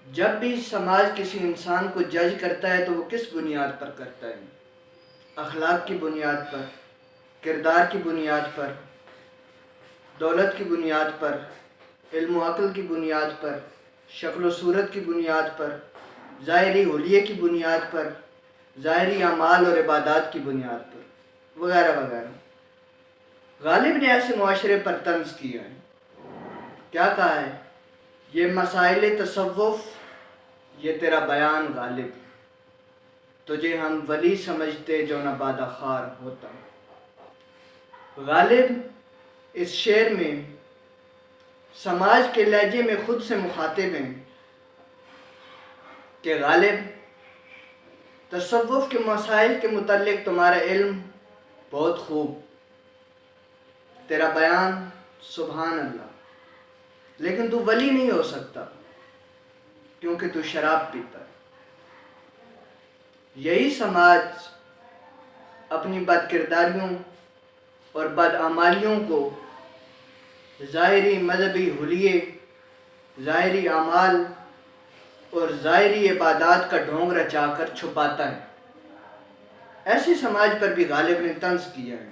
جب بھی سماج کسی انسان کو جج کرتا ہے تو وہ کس بنیاد پر کرتا ہے؟ اخلاق کی بنیاد پر، کردار کی بنیاد پر، دولت کی بنیاد پر، علم و عقل کی بنیاد پر، شکل و صورت کی بنیاد پر، ظاہری حلیے کی بنیاد پر، ظاہری اعمال اور عبادات کی بنیاد پر، وغیرہ وغیرہ۔ غالب نے ایسے معاشرے پر طنز کیا ہے۔ کیا کہا ہے؟ یہ مسائل تصوف، یہ تیرا بیان غالب، تجھے ہم ولی سمجھتے جو نہ بادہ خار ہوتا۔ غالب اس شعر میں سماج کے لہجے میں خود سے مخاطب ہیں کہ غالب، تصوف کے مسائل کے متعلق تمہارا علم بہت خوب، تیرا بیان سبحان اللہ، لیکن تو ولی نہیں ہو سکتا کیونکہ تو شراب پیتا ہے۔ یہی سماج اپنی بد کرداریوں اور بدعمالیوں کو ظاہری مذہبی حلیے، ظاہری اعمال اور ظاہری عبادات کا ڈھونگ رچا کر چھپاتا ہے۔ ایسے سماج پر بھی غالب نے طنز کیا ہے۔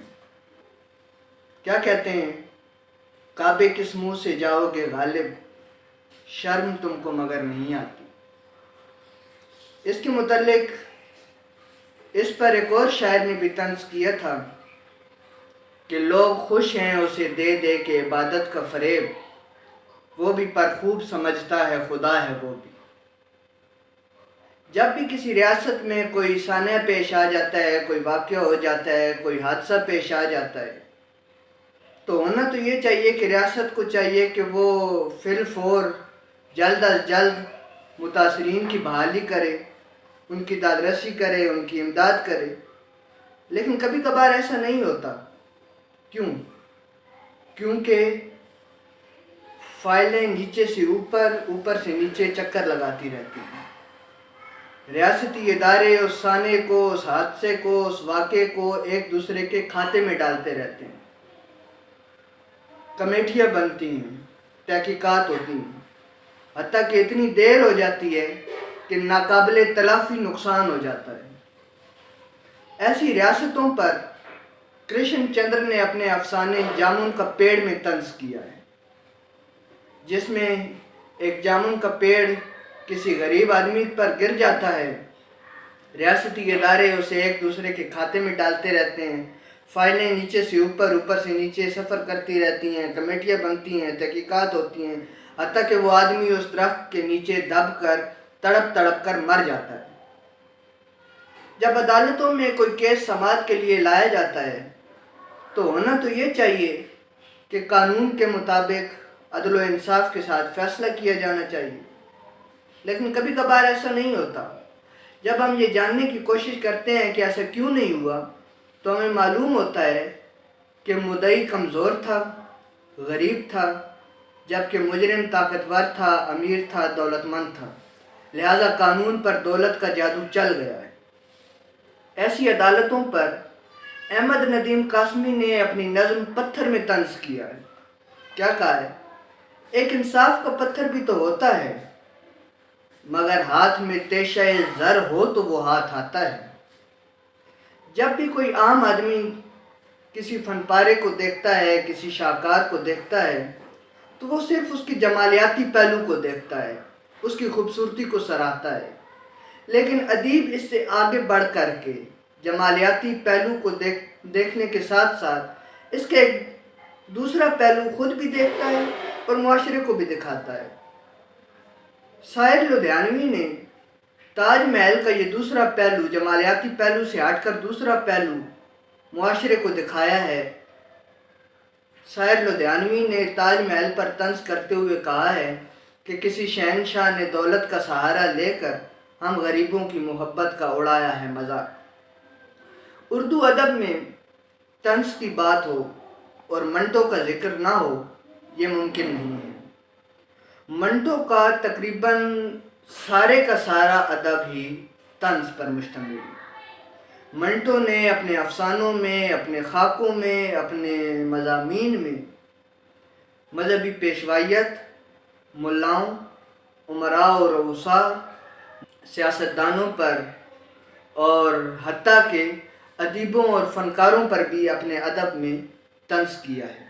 کیا کہتے ہیں؟ کعبے کس منہ سے جاؤ گے غالب، شرم تم کو مگر نہیں آتی۔ اس کے متعلق اس پر ایک اور شاعر نے بھی طنز کیا تھا کہ لوگ خوش ہیں اسے دے دے کے عبادت کا فریب، وہ بھی پر خوب سمجھتا ہے خدا ہے وہ بھی۔ جب بھی کسی ریاست میں کوئی سانحہ پیش آ جاتا ہے، کوئی واقعہ ہو جاتا ہے، کوئی حادثہ پیش آ جاتا ہے، تو ہونا تو یہ چاہیے کہ ریاست کو چاہیے کہ وہ فی الفور جلد از جلد متاثرین کی بحالی کرے، ان کی داد رسی کرے، ان کی امداد کرے، لیکن کبھی کبھار ایسا نہیں ہوتا۔ کیوں؟ کیونکہ فائلیں نیچے سے اوپر، اوپر سے نیچے چکر لگاتی رہتی ہیں۔ ریاستی ادارے اس سانحے کو، اس حادثے کو، اس واقعے کو ایک دوسرے کے کھاتے میں ڈالتے رہتے ہیں، کمیٹیاں بنتی ہیں، تحقیقات ہوتی ہیں، حتیٰ کہ اتنی دیر ہو جاتی ہے کہ ناقابل تلافی نقصان ہو جاتا ہے۔ ایسی ریاستوں پر کرشن چندر نے اپنے افسانے جامن کا پیڑ میں طنز کیا ہے، جس میں ایک جامن کا پیڑ کسی غریب آدمی پر گر جاتا ہے، ریاستی ادارے اسے ایک دوسرے کے کھاتے میں ڈالتے رہتے ہیں، فائلیں نیچے سے اوپر، اوپر سے نیچے سفر کرتی رہتی ہیں، کمیٹیاں بنتی ہیں، تحقیقات ہوتی ہیں، حتیٰ کہ وہ آدمی اس درخت کے نیچے دب کر تڑپ تڑپ کر مر جاتا ہے۔ جب عدالتوں میں کوئی کیس سماعت کے لیے لایا جاتا ہے تو ہونا تو یہ چاہیے کہ قانون کے مطابق عدل و انصاف کے ساتھ فیصلہ کیا جانا چاہیے، لیکن کبھی کبھار ایسا نہیں ہوتا۔ جب ہم یہ جاننے کی کوشش کرتے ہیں کہ ایسا کیوں نہیں ہوا تو ہمیں معلوم ہوتا ہے کہ مدعی کمزور تھا، غریب تھا، جبکہ مجرم طاقتور تھا، امیر تھا، دولت مند تھا، لہذا قانون پر دولت کا جادو چل گیا ہے۔ ایسی عدالتوں پر احمد ندیم قاسمی نے اپنی نظم پتھر میں طنز کیا ہے۔ کیا کہا ہے؟ ایک انصاف کا پتھر بھی تو ہوتا ہے، مگر ہاتھ میں تیشہ زر ہو تو وہ ہاتھ آتا ہے۔ جب بھی کوئی عام آدمی کسی فن پارے کو دیکھتا ہے، کسی شاہکار کو دیکھتا ہے، تو وہ صرف اس کی جمالیاتی پہلو کو دیکھتا ہے، اس کی خوبصورتی کو سراہتا ہے، لیکن ادیب اس سے آگے بڑھ کر کے جمالیاتی پہلو کو دیکھنے کے ساتھ ساتھ اس کا ایک دوسرا پہلو خود بھی دیکھتا ہے اور معاشرے کو بھی دکھاتا ہے۔ شاعر لدھیانوی نے تاج محل کا یہ دوسرا پہلو، جمالیاتی پہلو سے ہٹ کر دوسرا پہلو معاشرے کو دکھایا ہے۔ شاعر لدھیانوی نے تاج محل پر طنز کرتے ہوئے کہا ہے کہ کسی شہنشاہ نے دولت کا سہارا لے کر ہم غریبوں کی محبت کا اڑایا ہے مذاق۔ اردو ادب میں طنز کی بات ہو اور منٹو کا ذکر نہ ہو، یہ ممکن نہیں ہے۔ منٹو کا تقریباً سارے کا سارا ادب ہی طنز پر مشتمل ہے۔ منٹو نے اپنے افسانوں میں، اپنے خاکوں میں، اپنے مضامین میں مذہبی پیشوائیت، ملاؤں امراء و رؤساء، سیاستدانوں پر اور حتیٰ کہ ادیبوں اور فنکاروں پر بھی اپنے ادب میں طنز کیا ہے۔